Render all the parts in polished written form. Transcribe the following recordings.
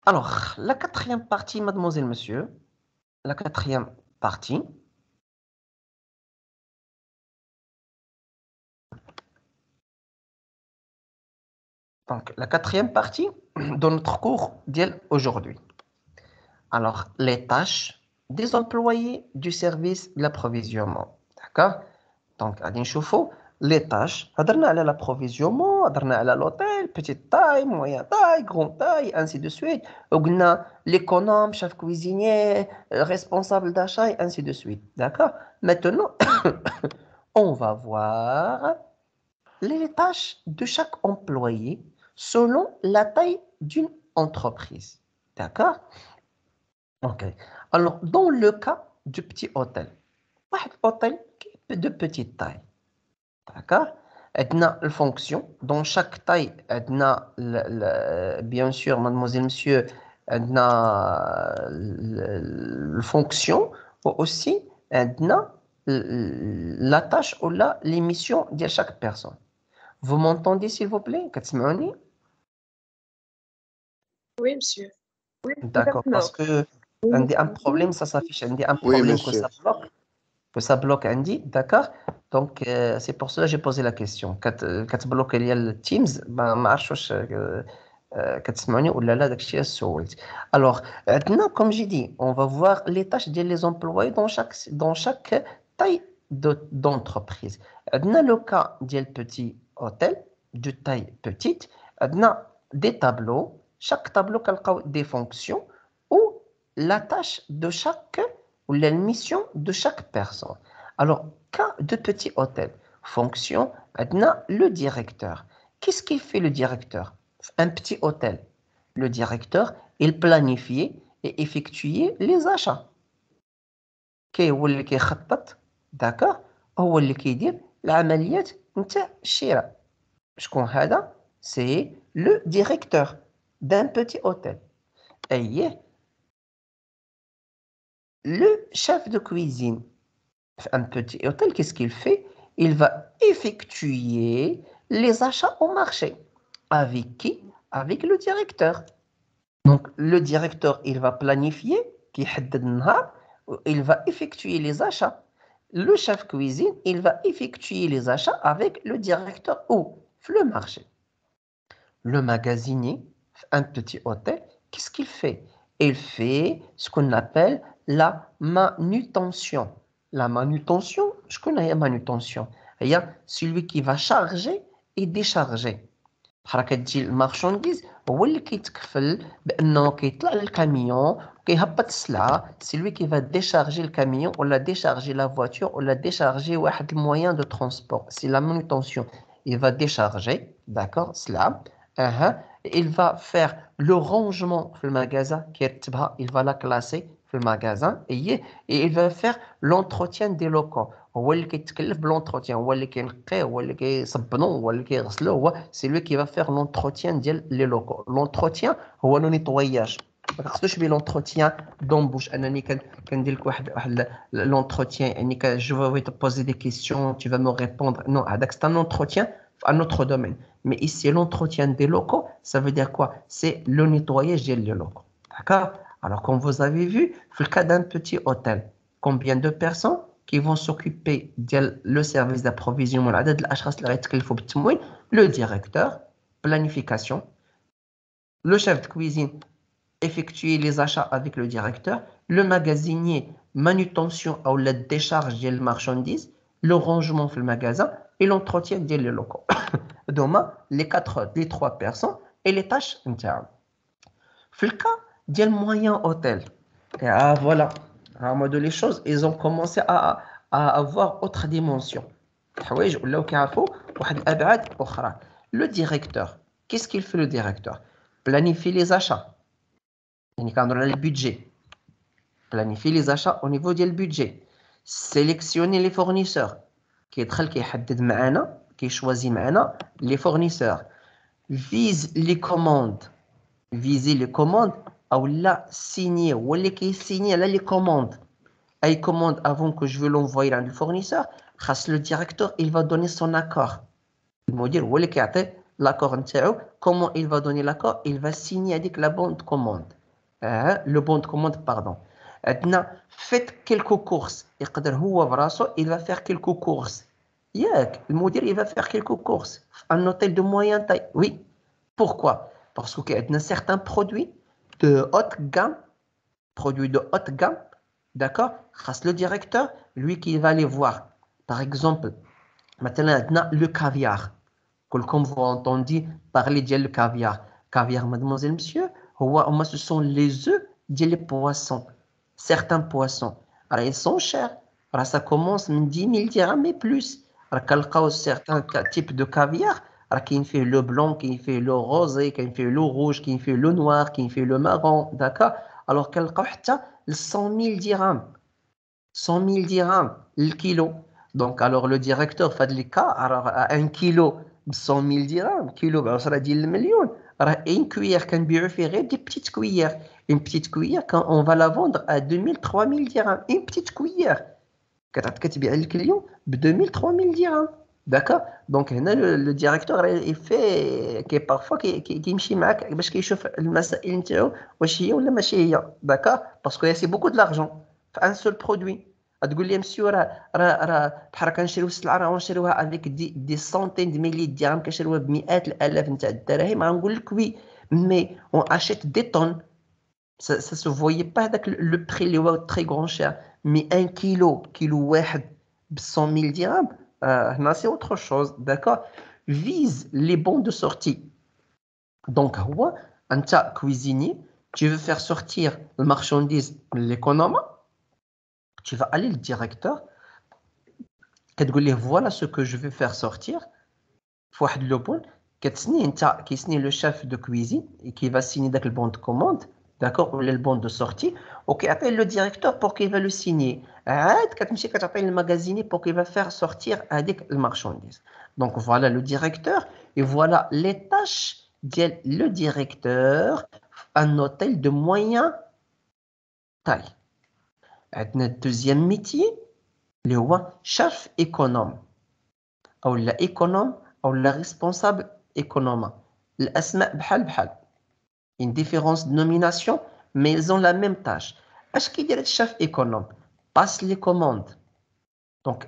Alors, la quatrième partie, mademoiselle, monsieur, la quatrième partie. Donc, la quatrième partie de notre cours d'aujourd'hui. Alors, les tâches des employés du service de l'approvisionnement. D'accord? Donc, à نشوفوا les tâches. هضرنا على l'approvisionnement, هضرنا على l'hôtel, petite taille, moyenne taille, grande taille, ainsi de suite. وقلنا l'économe, chef cuisinier, responsable d'achat, et ainsi de suite. D'accord? Maintenant, on va voir les tâches de chaque employé selon la taille d'une entreprise. D'accord? Ok. Alors, dans le cas du petit hôtel, un hôtel de petite taille. D'accord? Edna la fonction. Dans chaque taille, Edna, bien sûr, mademoiselle, monsieur, Edna la fonction. Aussi, Edna la tâche ou les missions de chaque personne. Vous m'entendez, s'il vous plaît? كتسمعوني؟ Oui, monsieur. D'accord, parce que عندي un problème, ça s'affiche, عندي un Oui, problème monsieur. que ça bloque عندي, d'accord? Donc c'est pour cela que j'ai posé la question. كتبلوك ليا التيمز ما عرفتش واش كتسمعوني ولا لا، داكشي اللي سولت. Alors, عندنا comme j'ai dit, on va voir les tâches des employés dans chaque taille d'entreprise. عندنا le cas ديال petit hôtel de taille petite, عندنا des tableaux. Chaque tableau a des fonctions ou la tâche de chaque ou la mission de chaque personne. Alors, cas de petit hôtel, fonction, maintenant le directeur. Qu'est-ce qu'il fait le directeur? Un petit hôtel. Le directeur, il planifiait et effectuait les achats. هو اللي كيخطط d'accord هو اللي كيدير العمليات نتاع الشراء. شكون هذا؟ C'est le directeur d'un petit hôtel. Et le chef de cuisine, un petit hôtel, qu'est-ce qu'il fait? Il va effectuer les achats au marché. Avec qui? Avec le directeur. Donc, le directeur, il va planifier, il va effectuer les achats. Le chef cuisine, il va effectuer les achats avec le directeur ou le marché. Le magasinier, un petit hôtel, qu'est-ce qu'il fait? Il fait ce qu'on appelle la manutention. La manutention, je connais la manutention. Il y a celui qui va charger et décharger. حركة تجي المارشانديز هو اللي كيتكفل بانه كيطلع للكاميون كيهبط السلعه. سي لوي كي فا ديشارجي الكاميون ولا ديشارجي لا فواتور ولا ديشارجي واحد المويان دو ترونسبور. سي لا مانوتونسيون. Il va décharger, d'accord, cela. Il va faire le rangement في المغازة كيرتبها. Il va la classer في المغازة et il va faire l'entretien des locaux. هو اللي كيتكلف بالونتروتيان، هو اللي كينقيه، هو اللي كيصبنو، هو اللي كيغسلو، هو سي لوي كي va faire l'entretien ديال لي لوكو. l'entretien هو لو نيطواياج. ما كنقصدوش بيه l'entretien دومبوش انني كندير لك واحد l'entretien يعني je vais te poser des questions, tu vas me répondre. Non, هذاك c'est un entretien à notre domaine. Mais ici l'entretien des locaux, ça veut dire quoi? C'est le nettoyage des locaux. D'accord? Alors comme vous avez vu, dans le cas d'un petit hôtel, combien de personnes qui vont s'occuper du service d'approvisionnement, le directeur, planification, le chef de cuisine, effectuer les achats avec le directeur, le magasinier, manutention ou la décharge des marchandises, le rangement dans le magasin et l'entretien des locaux. Donc, les trois personnes et les tâches internes. Dans le cas des moyens hôtels, voilà, les choses, ils ont commencé à avoir autre dimension. Le directeur, qu'est-ce qu'il fait le directeur? Planifier les achats. Le budget. Planifier les achats au niveau du budget. Sélectionner les fournisseurs. Qui choisit les fournisseurs. Vise les commandes. Viser les commandes ou la signer ou les signer les commandes. Les commandes avant que je veux l'envoyer à le fournisseur, le directeur il va donner son accord. Il va dire ou les l'accord نتاعو. Comment il va donner l'accord? Il va signer avec la bonne de commande. Le bon de commande, pardon. عندنا faites quelques courses. يقدر هو براسو il va faire quelques courses. ياك المدير il va faire quelques courses. Un hôtel de moyenne taille. Oui. Pourquoi? Parce que عندنا certains produits de haute gamme, d'accord? Le directeur, lui qui va les voir. Par exemple, maintenant, le caviar. Comme vous entendez parler du caviar. Caviar, mademoiselle, monsieur, ce sont les œufs des poissons. Certains poissons. Alors, ils sont chers. Alors, ça commence à 10 000 dirhams et plus. Alors, certains types de caviar, qui fait le blanc, qui fait le rosé, qui fait le rouge, qui fait le noir, qui fait le marron. D'accord? Alors, qu'il y a 100 000 dirhams. 100 000 dirhams le kilo. Donc, alors le directeur fait le cas, alors un kilo de 100 000 dirhams, kilo, ça veut dire le million. Alors, une cuillère qu'on peut faire des petites cuillères. Une petite cuillère, quand on va la vendre à 2 000, 3 000 dirhams. Une petite cuillère. Quand tu as le client, 2 000, 3 000 dirhams. D'accord? Donc, le directeur, il fait que parfois, il يمشي معك باش كيشوف المسائل نتاعو واش هي ولا ماشي هي. D'accord? Parce que c'est beaucoup de l'argent. Un seul produit. تقول لي مسيو راه بحال كنشريو السلعه راه نشريوها افيك دي سونتين دي ميلي درهم كنشريوها بمئات الالاف نتاع الدراهم غنقول لك وي مي اون اشيت دي طون ça se voyait pas avec le prix اللي هو très grand cher mais un كيلو واحد ب 100 000 dirhams هنا c'est autre chose d'accord vise les bons de sortie donc هو انت cuisinier tu veux faire sortir le marchandise l'économe tu vas aller le directeur كتقول ليه voilà ce que je vais faire sortir في واحد لو بون كتسني انت كيسني لو شيف دو كويزين كي va signer داك البون دو كوموند داكور ولا البون دو سورتي وكيعطيه لو ديريكتور بور كي va لو سيني عاد كتمشي كتعطيه للماغازيني بور كي va faire sortir هذيك المارشانديز دونك فوالا لو ديريكتور et voilà les tâches ديال لو ديريكتور ان اوتيل دو موين تاي عندنا الدوزيام ميتي اللي هو شيف ايكونوم او لا ايكونوم او لا ريسبونسابل ايكونوم الاسماء بحال une différence de nomination mais ils ont la même tâche اش كيدير الشيف ايكونوم passe les commandes donc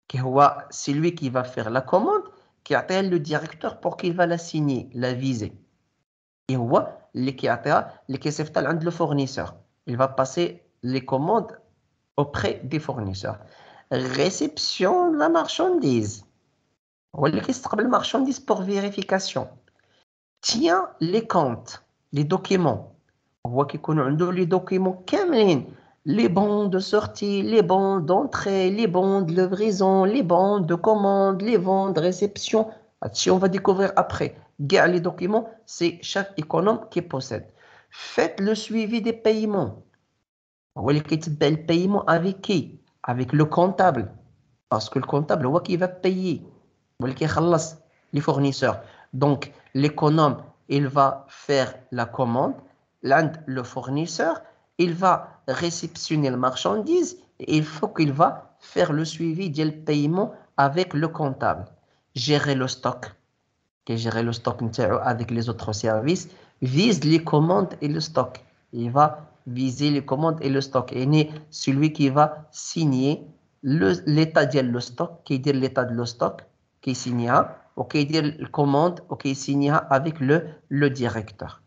qui هو c'est lui qui va faire la commande qui appelle le directeur pour qu'il va la signer la viser et هو اللي كيعطيها اللي كيصيفطها عند le fournisseur il va passer les commandes auprès des fournisseurs réception de la marchandise هو اللي كيستقبل المارشانديز pour vérification tient les comptes les documents هو كيكونوا عنده les documents كاملين les bons de sortie les bons d'entrée les bons de livraison les bons de commande les bons de réception si on va découvrir après كاع les documents c'est chaque économe qui possède faites le suivi des paiements هو اللي كيتبع le paiement avec qui avec le comptable parce que le comptable هو qui va payer هو اللي كيخلص les fournisseurs donc l'économe il va faire la commande le fournisseur il va réceptionner la marchandise et il faut qu'il va faire le suivi du paiement avec le comptable gérer le stock gérer le stock avec les autres services vise les commandes et le stock il va viser les commandes et le stock et celui qui va signer l'état de stock qui dit l'état de le stock qui signera وكي يدير الكوموند وكي يسينيها avec le directeur.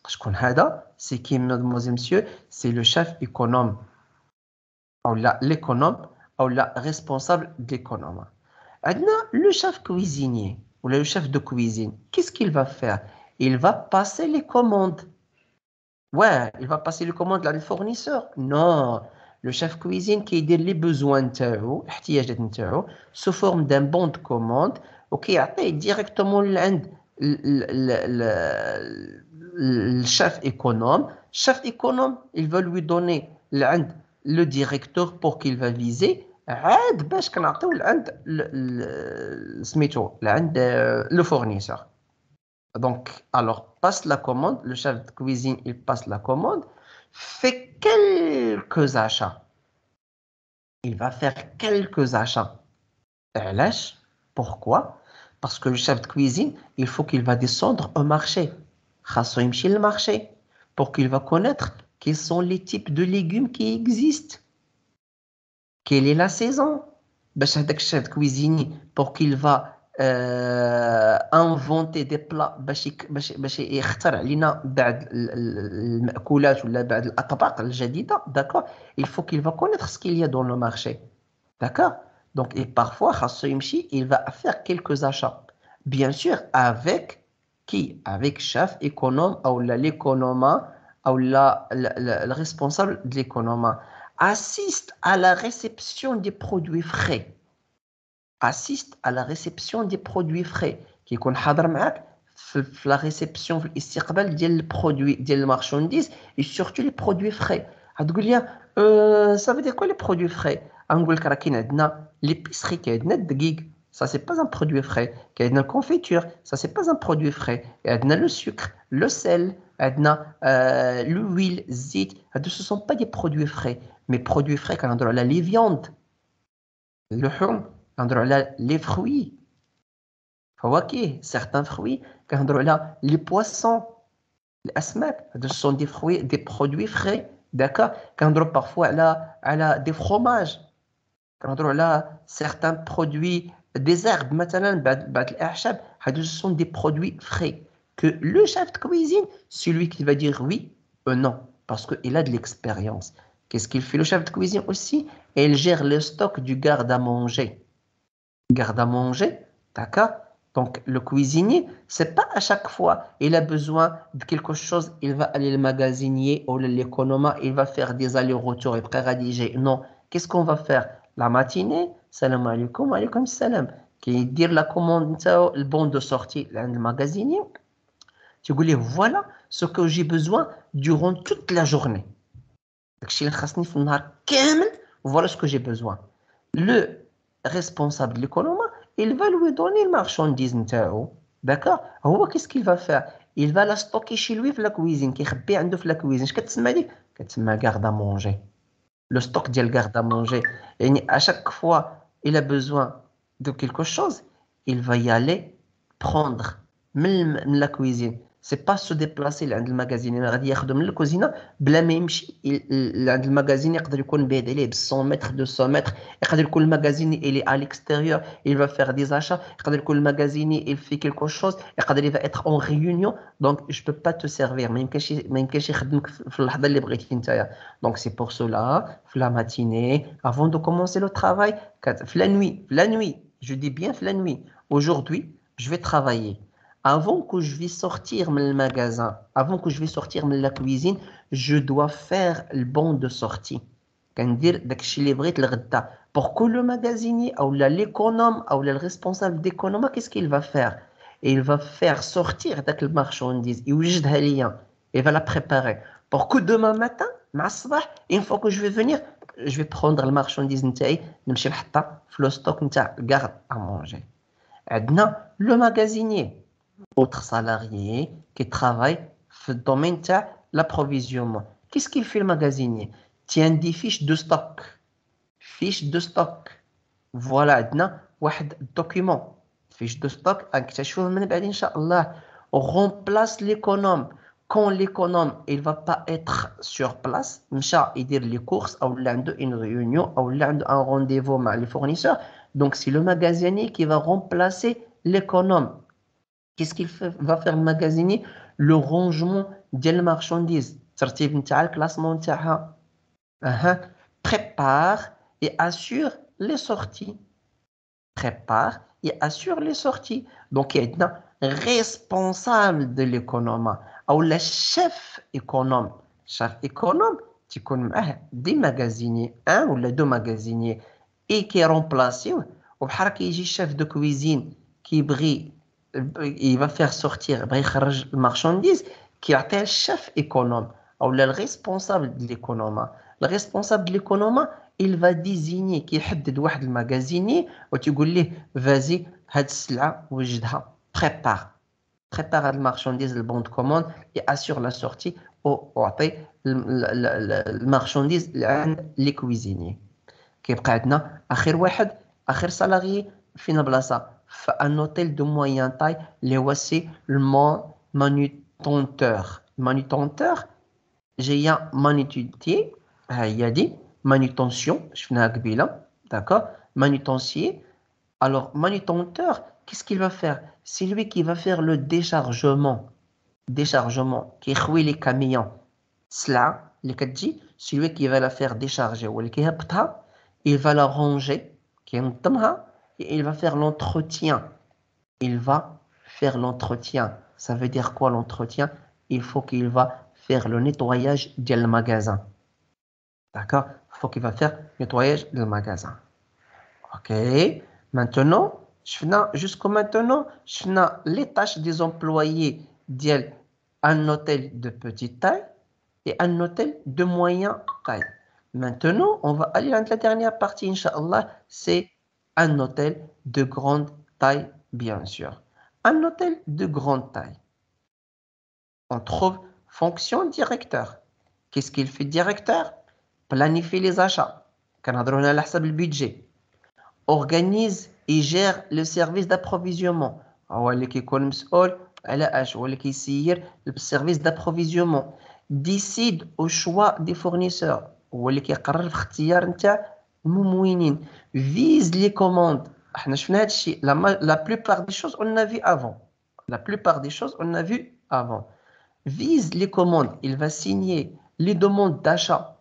شكون هذا؟ c'est qui mademoiselle monsieur c'est le chef économe ou l'économe ou la responsable d'économe. عندنا le chef cuisinier ou le chef de cuisine. Qu'est-ce qu'il va faire? Il va passer les commandes. Ouais, il va passer les commandes à le fournisseur. Non, le chef cuisine qui يدير les besoins نتاعو الاحتياجات نتاعو sous forme d'un bon de commande وكيعطيه directement لعند le chef économe. Chef économe, il va lui donner لعند le directeur pour qu'il va viser عاد باش كنعطيو لعند سميتو لعند le fournisseur. Donc, alors, passe la commande, le chef de cuisine, il passe la commande, fait quelques achats. Il va faire quelques achats. علاش? Pourquoi? Parce que le chef de cuisine, il faut qu'il va descendre au marché. خاصو يمشي للmarché pour qu'il va connaître quels sont les types de légumes qui existent. Quelle est la saison? باش هذاك الشيف cuisinier pour qu'il va inventer des plats باش يخترع لنا بعض المأكولات ولا بعض الأطباق الجديدة, d'accord? Il faut qu'il va connaître ce qu'il y a dans le marché. D'accord? Donc, et parfois, خاصو يمشي, il va faire quelques achats. Bien sûr, avec qui? Avec chef économe ou l'économa ou le responsable de l'économa. Assiste à la réception des produits frais. Assiste à la réception des produits frais. Qui يكون حاضر معاك في la réception, في الاستقبال ديال البرودوي ديال المارشانديز et surtout les produits frais. غتقول لي ça veut dire quoi les produits frais? غنقول لك راه كاين عندنا l'épicerie, كاين عندنا الدقيق, ça c'est pas un produit frais. كاين عندنا الconfiture, ça c'est pas un produit frais. كاين عندنا le sucre, le sel, عندنا l'huile, الزيت. هادو ce sont pas des produits frais. Mais produits frais كنهضروا على les viandes, اللحوم, كنهضروا على les fruits. فواكه, certains fruits, كنهضروا على les poissons, الأسماك, ce sont des fruits, des produits frais, d'accord? كنهضروا parfois على des fromages, كنهضروا على certains produits, des herbes مثلا, بعض الأعشاب, ce sont des produits frais. Que le chef de cuisine, celui qui va dire oui ou non, parce qu'il a de l'expérience. Qu'est-ce qu'il fait le chef de cuisine aussi? Il gère le stock du garde à manger. Garde à manger, d'accord? Donc, le cuisinier, c'est pas à chaque fois il a besoin de quelque chose, il va aller le magasinier ou l'économa, il va faire des allers-retours et rédiger. Non, qu'est-ce qu'on va faire? La matinée, salam alaikum, alaikum salam. Qui dire la commande, le bon de sortie, le magasinier. Tu dis, voilà ce que j'ai besoin durant toute la journée. Voilà ce que j'ai besoin. Le responsable de l'économa, il va lui donner le marchandise. D'accord? Qu'est-ce qu'il va faire? Il va la stocker chez lui dans la cuisine. Qui est dans la cuisine. Qu'est-ce que tu m'as garde à manger? Le stock de garde à manger. Et à chaque fois il a besoin de quelque chose, il va y aller prendre من la cuisine. C'est pas se déplacer لعند المغازين, غادي ياخذ من الكوزينه بلا ما يمشي لعند المغازين. يقدر يكون بعيد عليه ب 100 متر 200 متر. يقدر يكون المغازين il est à l'extérieur, il va faire des achats. يقدر يكون المغازين il fait quelque chose. يقدر il va être en réunion, donc je peux pas te servir. ما يمكنش يخدمك في اللحظه اللي بغيتي نتايا. Donc c'est pour cela, la matinée, avant de commencer le travail, la nuit, je dis bien la nuit. Aujourd'hui, je vais travailler. Avant que je vais sortir le magasin, avant que je vais sortir de la cuisine, je dois faire le bon de sortie. Pour que le magasinier, ou l'économe, ou le responsable d'économe, qu'est-ce qu'il va faire? Il va faire sortir la marchandise, il va la préparer. Pour que demain matin, une fois que je vais venir, je vais prendre la marchandise, le stock, garde à manger. Le magasinier, autre salarié qui travaille dans le domaine de l'approvisionnement. Qu'est-ce qu'il fait le magasinier? Tient des fiches de stock. Fiches de stock. Voilà, un document. Fiche de stock, on remplace l'économe. Quand l'économe il va pas être sur place, il dit les courses, ou une réunion, ou un rendez-vous avec les fournisseurs. Donc, c'est le magasinier qui va remplacer l'économe. Qu'est-ce qu'il va faire le magasinier? Le rangement des marchandises. Le classement. Prépare et assure les sorties. Prépare et assure les sorties. Donc, il y a un responsable de l'économe ou le chef économe. Chef économe, tu connais des magasiniers, un ou deux magasiniers, et qui est remplacé. Ou il y a chef de cuisine qui brille. Il va faire sortir le marchandise qui est le chef économe ou le responsable de l'économe. Le responsable de l'économe, il va désigner qui est le magasinier ou tu dis lui, vas-y, prépare le marchandise, le bon de commande et assure la sortie ou le marchandise les cuisiniers. كيبقى عندنا اخر واحد اخر salarié فين بلاصه un hôtel de moyenne taille, c'est le manutenteur. Manutenteur, j'ai un manutentionnaire, il y a dit manutention, je fais un d'accord, manutencier. Alors, manutenteur, qu'est-ce qu'il va faire? C'est lui qui va faire le déchargement, qui est les camions. Cela, c'est lui qui va la faire décharger. Il va la ranger, et il va faire l'entretien. Il va faire l'entretien. Ça veut dire quoi l'entretien? Il faut qu'il va faire le nettoyage du magasin. D'accord? Il faut qu'il va faire le nettoyage du magasin. Ok. Maintenant, jusqu'au maintenant, je fais les tâches des employés d'un hôtel de petite taille et un hôtel de moyenne taille. Maintenant, on va aller à la dernière partie, Inch'Allah, c'est un hôtel de grande taille, bien sûr. Un hôtel de grande taille. On trouve fonction directeur. Qu'est-ce qu'il fait directeur? Planifier les achats. Quand on a le budget. Organise et gère le service d'approvisionnement. هو اللي كيكون مسؤول على اش هو اللي كيسير السيرفيس d'approvisionnement. Décide au choix des fournisseurs. هو اللي كيقرر في اختيار نتاع الممولين. Vise les commandes. احنا شفنا هذا الشيء. La plupart des choses on a vu avant. La plupart des choses on a vu avant. Vise les commandes. Il va signer les demandes d'achat.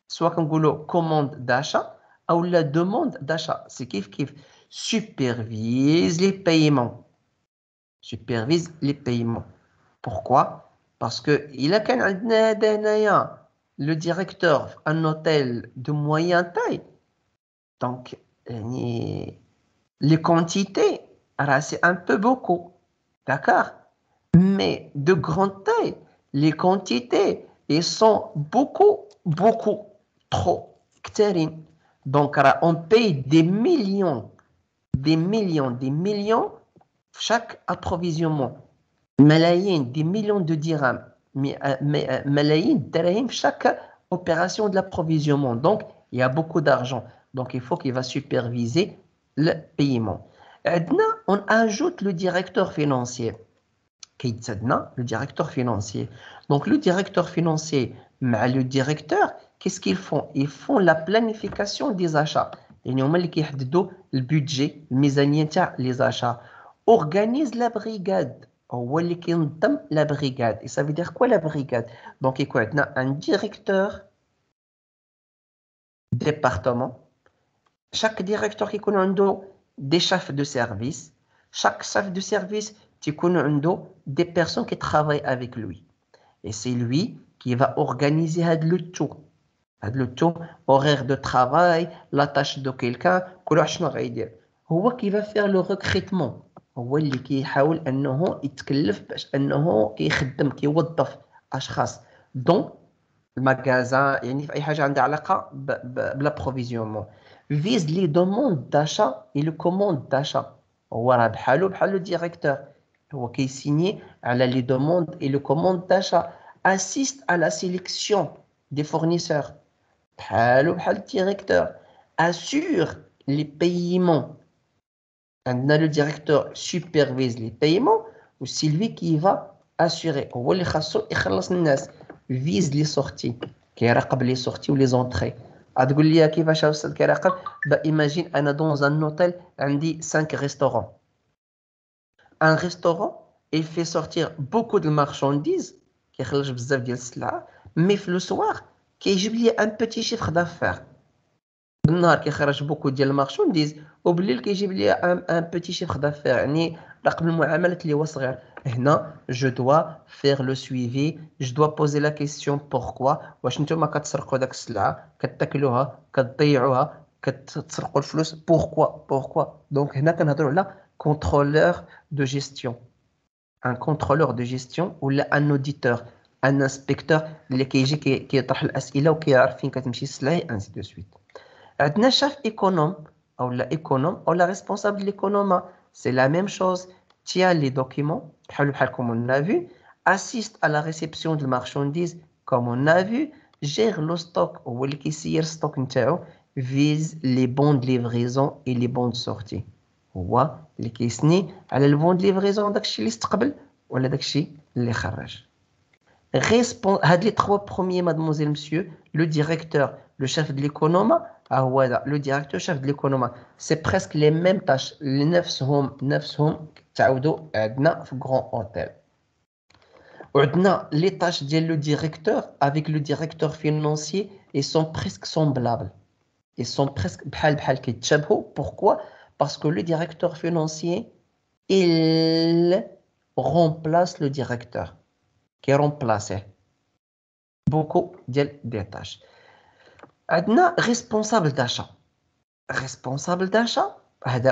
Soit qu'on dit commande d'achat ou la demande d'achat. C'est kiff. Supervise les paiements. Supervise les paiements. Pourquoi? Parce que il a qu'un le directeur un hôtel de moyenne taille. Donc, les quantités, c'est un peu beaucoup. D'accord? Mais de grande taille, les quantités, elles sont beaucoup, trop. Donc, on paye des millions chaque approvisionnement. Des millions de dirhams, de dirhams chaque opération de l'approvisionnement. Donc, il y a beaucoup d'argent. Donc, il faut qu'il va superviser le paiement. On ajoute le directeur financier. Le directeur financier. Donc, le directeur financier, le directeur, qu'est-ce qu'ils font? Ils font la planification des achats. يعني هما اللي كيحددوا البودجي الميزانيه تاع les achats. Organise la brigade. هو اللي كينظم la brigade. Et ça veut dire quoi la brigade? Donc يكون عندنا un directeur département. Chaque directeur كيكون عنده des chefs de service. Chaque chef de service كيكون عنده des personnes qui travaillent avec lui. Et c'est lui qui va organiser le tout. Le tout, horaire de travail, la tâche de quelqu'un, هو qui va faire le recrutement. هو اللي كيحاول انه يتكلف باش انه كيخدم كيوظف اشخاص دون المغازان يعني في اي حاجه عندها علاقه بالابروفيزيونمون. Vise les demandes d'achat et le commande d'achat. هو راه بحال le directeur. هو كيسيني على les demandes et le commande d'achat. Assiste à la sélection des fournisseurs. Le directeur assure les paiements. Le directeur supervise les paiements ou c'est lui qui va assurer. Vise les sorties. Les sorties ou les entrées. Imagine, dans un hôtel, on dit 5 restaurants. Un restaurant, il fait sortir beaucoup de marchandises, mais le soir, il y a un petit chiffre d'affaires. بالنهار كيخرج beaucoup ديال المارشانديز وبالليل كيجيب لي un petit chiffre d'affaires يعني رقم المعاملات اللي هو صغير. هنا je dois faire le suivi, je dois poser la question pourquoi. واش نتوما كتسرقوا داك السلعه كتاكلوها كتضيعوها كتسرقوا الفلوس pourquoi. Donc هنا كنهضروا على contrôleur de gestion. Un contrôleur de gestion ou un auditeur, un inspecteur اللي كيجي كيطرح الاسئله وكيعرف فين كتمشي السلعه ainsi de suite. عندنا chef économe ou la responsable de l'économe. C'est la même chose. Tient les documents, comme on a vu, assiste à la réception de marchandises, comme on a vu, gère le stock ou le stock, vise les bons de livraison et les bons de sortie. هو اللي كيسني على البون دو ليفريزون داكشي اللي استقبل ولا داكشي اللي خرج. هاد لي 3 بروميير مادموزيل مسيو لو ديريكتور لو شيف دو ليكونوما هو هذا لو ديريكتور شيف دو ليكونوما سي بريسك لي ميم تاش اللي نفسهم تعاودوا عندنا في غران اوتيل. وعندنا les tâches ديال le directeur avec le directeur financier ils sont presque semblables. Ils sont presque بحال كيتشابهوا. Pourquoi? Parce que le directeur financier il remplace le directeur qui remplace beaucoup des tâches. عندنا responsable d'achat. Responsable d'achat,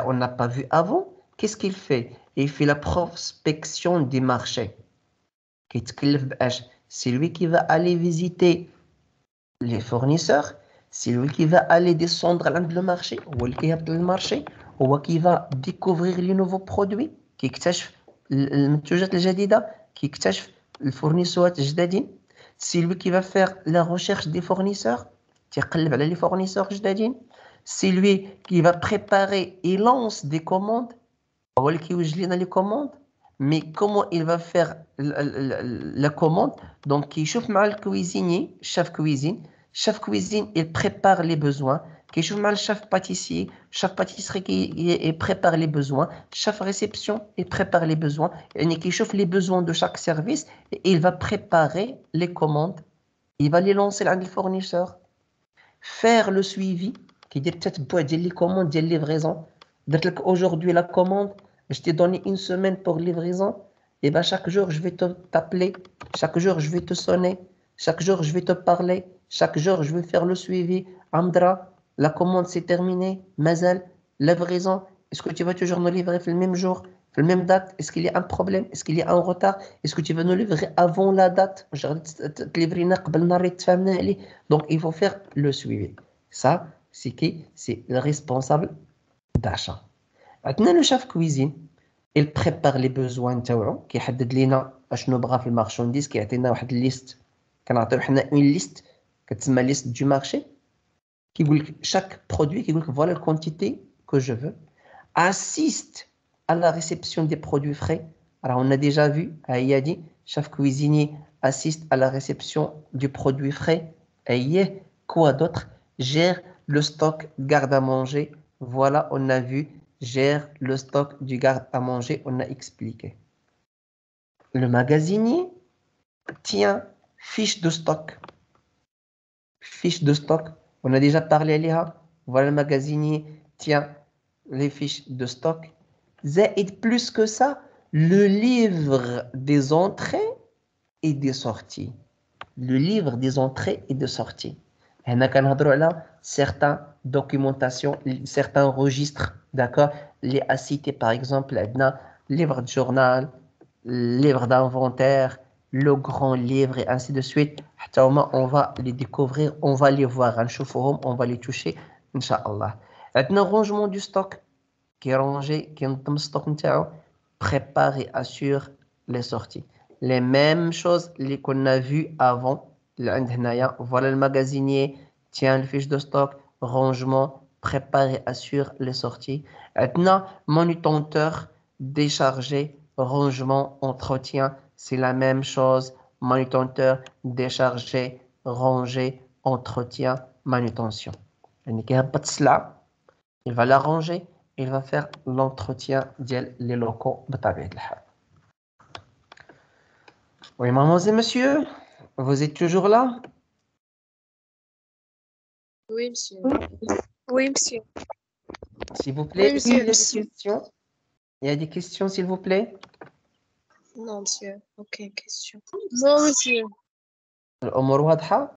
on n'a pas vu avant. Qu'est-ce qu'il fait? Il fait la prospection du marché. C'est lui qui va aller visiter les fournisseurs, c'est lui qui va aller descendre dans le marché, ou qui va découvrir les nouveaux produits, qui يكتشف المنتوجات الجديدة, qui يكتشف الفورنيسورات الجدادين. C'est lui qui va faire la recherche des fournisseurs, تيقلب على les fournisseurs جدادين. C'est lui qui va préparer et lance des commandes, هو اللي كيوجد لنا les commandes. Mais comment il va faire la commande? Donc, il chauffe mal le cuisinier, chef cuisine, il prépare les besoins. Il chauffe mal le chef pâtisserie qui prépare les besoins. Chef réception, il prépare les besoins. Il chauffe les besoins de chaque service et il va préparer les commandes. Il va les lancer à les fournisseurs. Faire le suivi, qui dit peut-être les commandes, les livraisons. Aujourd'hui, la commande, je t'ai donné une semaine pour livraison, et bien chaque jour je vais t'appeler, chaque jour je vais te sonner, chaque jour je vais te parler, chaque jour je vais faire le suivi. Amdra, la commande c'est terminé, Mazel, livraison, est-ce que tu vas toujours nous livrer le même jour, le même date? Est-ce qu'il y a un problème? Est-ce qu'il y a un retard? Est-ce que tu vas nous livrer avant la date? Donc il faut faire le suivi. Ça, c'est qui? C'est le responsable d'achat. عندنا لو شاف كويزين il prépare les besoins تاوعو, كيحدد لينا اشنو بغا في المارشونديز, كيعطينا واحد الليست, كنعطيو حنا اون ليست كتسمى ليست دو مارشي, كيقول لك شاك برودوي, كيقول لك فوالا الكونتيتي كو جو فو. assiste à la réception des produits frais. Alors on a déjà vu, هي دي chef cuisinier assiste à la réception du produit frais. هي quoi d'autre? Gère le stock garde à manger. Voilà, on a vu, gère le stock du garde à manger, on a expliqué. Le magasinier tient fiche de stock. Fiche de stock, on a déjà parlé à l'IA. Voilà, le magasinier tient les fiches de stock. Et plus que ça, le livre des entrées et des sorties. Le livre des entrées et des sorties. هنا كنهضروا على certains documentations, certains registres, d'accord, les à citer par exemple عندنا livre de journal, livre d'inventaire, le grand livre et ainsi de suite. حتى هما on va les découvrir, on va les voir, نشوفوهم, on va les toucher ان شاء الله. عندنا rangement du stock, كيرونجي كينظم الستوك نتاعو, prépare et assure les sorties. Les mêmes choses اللي كنا vu avant. Voilà, le magasinier tient le fiche de stock, rangement, prépare et assure les sorties. Maintenant, manutenteur, décharger, rangement, entretien, c'est la même chose. Manutenteur, décharger, ranger, entretien, manutention. Il va la ranger, il va faire l'entretien des locaux. Oui, mademoiselle, monsieur, vous êtes toujours là? Oui, monsieur. Oui, monsieur. S'il vous plaît, Oui, monsieur, il y a des monsieur. questions. Il y a des questions, s'il vous plaît. Non, monsieur. Aucune question. Non, monsieur. الأمور واضحة؟